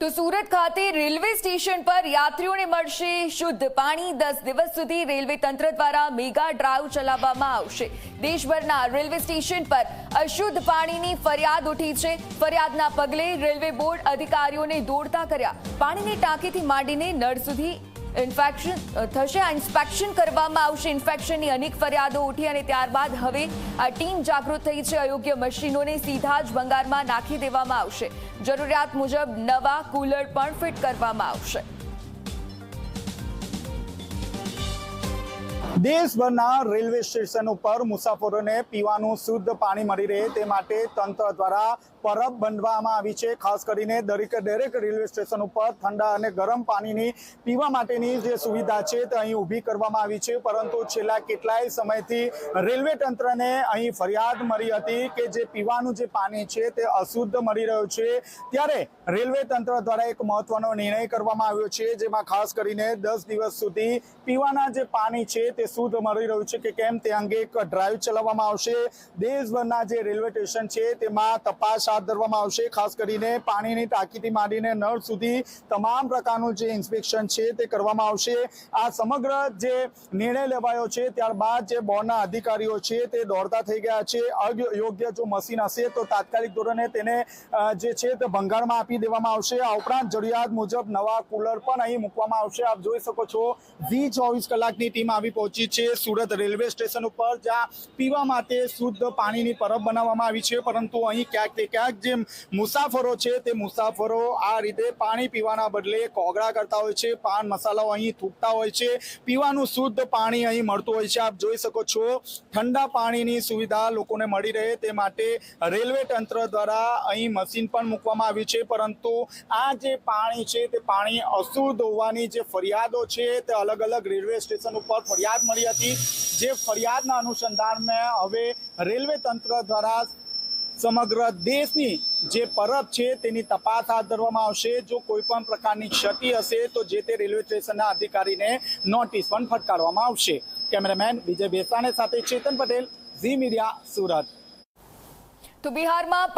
તો સુરત ખાતે railway station પર યાત્રીઓને મળશે શુદ્ધ પાણી। 10 દિવસ સુધી રેલવે તંત્ર દ્વારા મેગા ડ્રાઈવ ચલાવવામાં આવશે। દેશભરના રેલવે સ્ટેશન પર અશુદ્ધ પાણીની ફરિયાદ ઉઠી છે। ફરિયાદના પગલે રેલવે બોર્ડ અધિકારીઓને દોડતા કર્યા। પાણીની ટાંકીથી માંડીને નળ સુધી ઇન્ફેક્શન થશે, ઇન્સ્પેક્શન કરવામાં આવશે। ઇન્ફેક્શનની અનેક ફરિયાદો ઉઠી અને ત્યારબાદ હવે આ ટીમ જાગૃત થઈ છે। અયોગ્ય મશીનોને સીધા જ ભંગારમાં નાખી દેવામાં આવશે। જરૂરિયાત મુજબ નવા કુલર પણ ફિટ કરવામાં આવશે। દેશભરના રેલવે સ્ટેશન ઉપર મુસાફરોને પીવાનું શુદ્ધ પાણી મળી રહે તે માટે તંત્ર દ્વારા પરબ બંધવામાં આવી છે। ખાસ કરીને દરેક રેલવે સ્ટેશન ઉપર ઠંડા અને ગરમ પાણીની પીવા માટેની જે સુવિધા છે તે અહીં ઊભી કરવામાં આવી છે। પરંતુ છેલ્લા કેટલાય સમયથી રેલવે તંત્રને અહીં ફરિયાદ મળી હતી કે જે પીવાનું જે પાણી છે તે અશુદ્ધ મળી રહ્યું છે। ત્યારે રેલવે તંત્ર દ્વારા એક મહત્વનો નિર્ણય કરવામાં આવ્યો છે, જેમાં ખાસ કરીને 10 દિવસ સુધી પીવાના જે પાણી છે તે શુદ્ધ મળી રહ્યું છે કે કેમ તે અંગે એક ડ્રાઈવ ચલાવવામાં આવશે। દેશભરના જે રેલવે સ્ટેશન છે તેમાં તપાસ હાથ ધરવામાં આવશે। ખાસ કરીને પાણીની ટાંકીથી માંડીને નળ સુધી તમામ પ્રકારનું જે ઇન્સ્પેક્શન છે તે કરવામાં આવશે। આ સમગ્ર જે નિર્ણય લેવાયો છે ત્યારબાદ જે બોર્ડના અધિકારીઓ છે તે દોડતા થઈ ગયા છે। અયોગ્ય જો મશીન હશે તો તાત્કાલિક ધોરણે તેને જે છે તે ભંગારમાં આપી દેવામાં આવશે। આ ઉપરાંત જરૂરિયાત મુજબ નવા કુલર પણ અહીં મૂકવામાં આવશે। આપ જોઈ શકો છો 24 કલાકની ટીમ આવી પહોંચી છે સુરત રેલવે સ્ટેશન ઉપર, જ્યાં પીવા માટે શુદ્ધ પાણીની પરબ બનાવવામાં આવી છે। પરંતુ અહીં ક્યાંક જે મુસાફરો છે તે મુસાફરો આ રીતે પાણી પીવાના બદલે કોગળા કરતા હોય છે, પાન મસાલાઓ અહીં થૂકતા હોય છે। પીવાનું શુદ્ધ પાણી અહીં મળતું હોય છે। આપ જોઈ શકો છો ઠંડા પાણીની સુવિધા લોકોને મળી રહે તે માટે રેલવે તંત્ર દ્વારા અહીં મશીન પણ મૂકવામાં આવ્યું છે। પરંતુ આ જે પાણી છે તે પાણી અશુદ્ધ હોવાની જે ફરિયાદો છે તે અલગ અલગ રેલવે સ્ટેશન ઉપર ફરિયાદ મળી હતી। જે ફરિયાદના અનુસંધાનમાં હવે રેલવે તંત્ર દ્વારા સમગ્ર દેશની જે પરબ છે તેની તપાસ હાથ ધરવામાં આવશે। જો કોઈ પણ પ્રકારની ક્ષતિ હશે તો જે તે રેલવે સ્ટેશનના અધિકારીને નોટિસ પણ ફટકારવામાં આવશે। કેમેરામેન વિજય બેસાણે સાથે ચેતન પટેલ, ઝી મીડિયા, સુરત। તો બિહારમાં